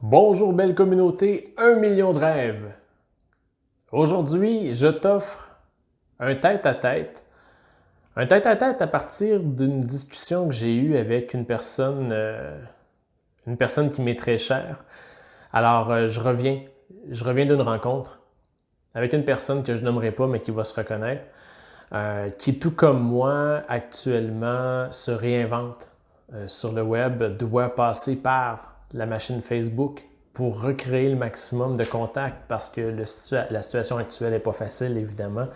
Bonjour belle communauté, 1 million de rêves. Aujourd'hui, je t'offre un tête-à-tête. Un tête-à-tête à partir d'une discussion que j'ai eue avec une personne qui m'est très chère. Alors, je reviens d'une rencontre avec une personne que je nommerai pas, mais qui va se reconnaître, qui, tout comme moi, actuellement se réinvente sur le web, doit passer par la machine Facebook pour recréer le maximum de contacts parce que la situation actuelle n'est pas facile, évidemment.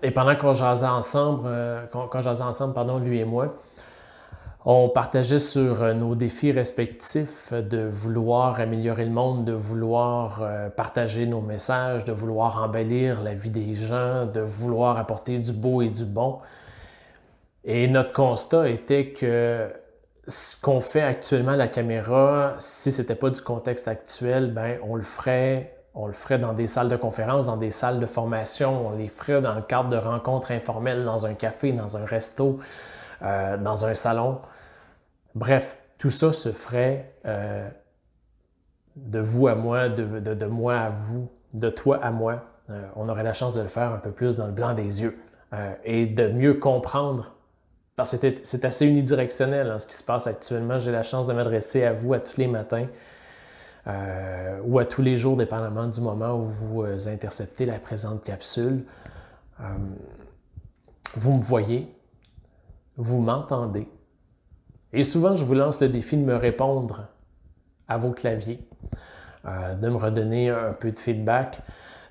Et pendant qu'on jasait ensemble, lui et moi, on partageait sur nos défis respectifs de vouloir améliorer le monde, de vouloir partager nos messages, de vouloir embellir la vie des gens, de vouloir apporter du beau et du bon. Et notre constat était que ce qu'on fait actuellement à la caméra, si ce n'était pas du contexte actuel, ben on le ferait dans des salles de conférence, dans des salles de formation, on les ferait dans le cadre de rencontres informelles, dans un café, dans un resto, dans un salon. Bref, tout ça se ferait de vous à moi, de moi à vous, de toi à moi. On aurait la chance de le faire un peu plus dans le blanc des yeux et de mieux comprendre, parce que c'est assez unidirectionnel ce qui se passe actuellement. J'ai la chance de m'adresser à vous à tous les matins ou à tous les jours, dépendamment du moment où vous interceptez la présente capsule. Vous me voyez, vous m'entendez. Et souvent, je vous lance le défi de me répondre à vos claviers, de me redonner un peu de feedback.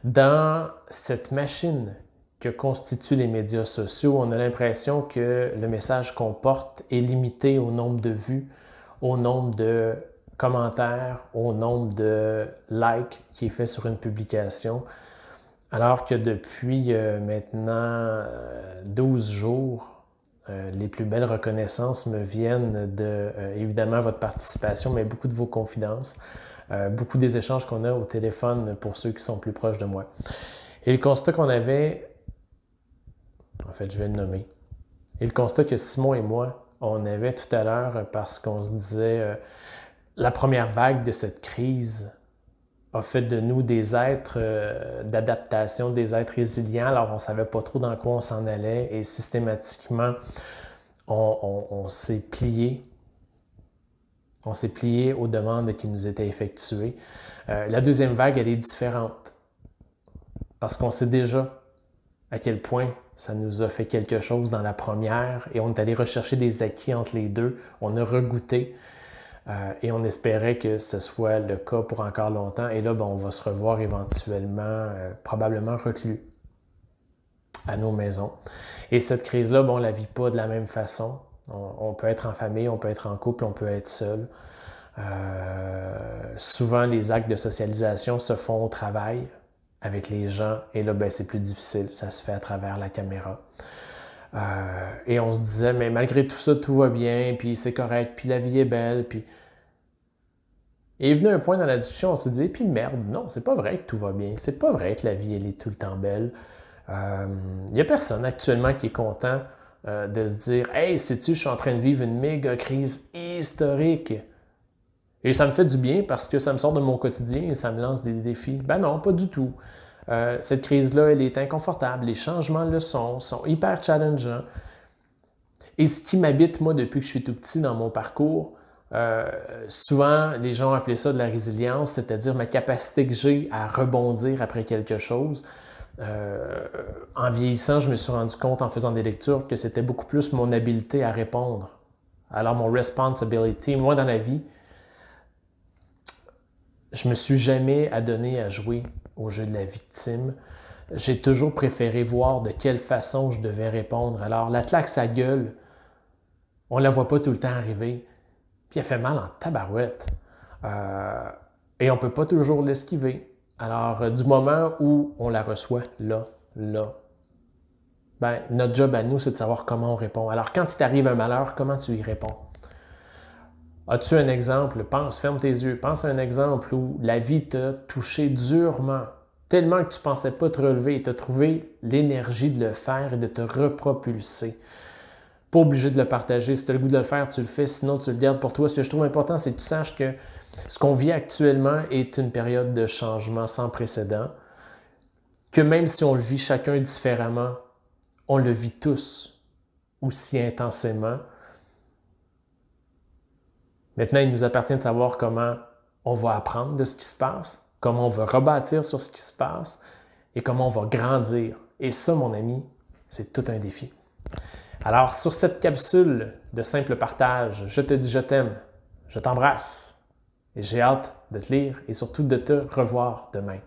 Dans cette machine que constituent les médias sociaux, on a l'impression que le message qu'on porte est limité au nombre de vues, au nombre de commentaires, au nombre de likes qui est fait sur une publication, alors que depuis maintenant 12 jours, les plus belles reconnaissances me viennent de, évidemment, votre participation, mais beaucoup de vos confidences, beaucoup des échanges qu'on a au téléphone pour ceux qui sont plus proches de moi. Et le constat qu'on avait, en fait, je vais le nommer, et le constat que Simon et moi, on avait tout à l'heure parce qu'on se disait, la première vague de cette crise a fait de nous des êtres d'adaptation, des êtres résilients. Alors, on ne savait pas trop dans quoi on s'en allait et systématiquement, on s'est plié. On s'est plié aux demandes qui nous étaient effectuées. La deuxième vague, elle est différente parce qu'on sait déjà à quel point ça nous a fait quelque chose dans la première et on est allé rechercher des acquis entre les deux. On a regoûté. Et on espérait que ce soit le cas pour encore longtemps. Et là, on va se revoir éventuellement, probablement reclus à nos maisons. Et cette crise-là, on ne la vit pas de la même façon. On peut être en famille, on peut être en couple, on peut être seul. Souvent, les actes de socialisation se font au travail avec les gens. Et là, c'est plus difficile. Ça se fait à travers la caméra. Et on se disait, mais malgré tout ça, tout va bien, puis c'est correct, puis la vie est belle, puis... Et est venu un point dans la discussion, on se disait, puis merde, non, c'est pas vrai que tout va bien, c'est pas vrai que la vie, elle est tout le temps belle. Il y a personne actuellement qui est content de se dire, hey, sais-tu, je suis en train de vivre une méga crise historique. Et ça me fait du bien parce que ça me sort de mon quotidien et ça me lance des défis. Ben non, pas du tout. Cette crise-là, elle est inconfortable. Les changements le sont hyper challengeants. Et ce qui m'habite, moi, depuis que je suis tout petit dans mon parcours, souvent, les gens ont appelé ça de la résilience, c'est-à-dire ma capacité que j'ai à rebondir après quelque chose. En vieillissant, je me suis rendu compte en faisant des lectures que c'était beaucoup plus mon habileté à répondre. Alors, mon responsibility, moi, dans la vie, je me suis jamais adonné à jouer au jeu de la victime. J'ai toujours préféré voir de quelle façon je devais répondre. Alors, la claque sa gueule, on ne la voit pas tout le temps arriver. Puis elle fait mal en tabarouette. Et on ne peut pas toujours l'esquiver. Alors, du moment où on la reçoit, là, notre job à nous, c'est de savoir comment on répond. Alors, quand il t'arrive un malheur, comment tu y réponds? As-tu un exemple? Pense, ferme tes yeux. Pense à un exemple où la vie t'a touché durement, tellement que tu ne pensais pas te relever et tu as trouvé l'énergie de le faire et de te repropulser. Pas obligé de le partager. Si tu as le goût de le faire, tu le fais. Sinon, tu le gardes pour toi. Ce que je trouve important, c'est que tu saches que Ce qu'on vit actuellement est une période de changement sans précédent, que même si on le vit chacun différemment, on le vit tous aussi intensément. Maintenant, il nous appartient de savoir comment on va apprendre de ce qui se passe, comment on va rebâtir sur ce qui se passe et comment on va grandir. Et ça, mon ami, c'est tout un défi. Alors, sur cette capsule de simple partage, je te dis je t'aime, je t'embrasse et j'ai hâte de te lire et surtout de te revoir demain.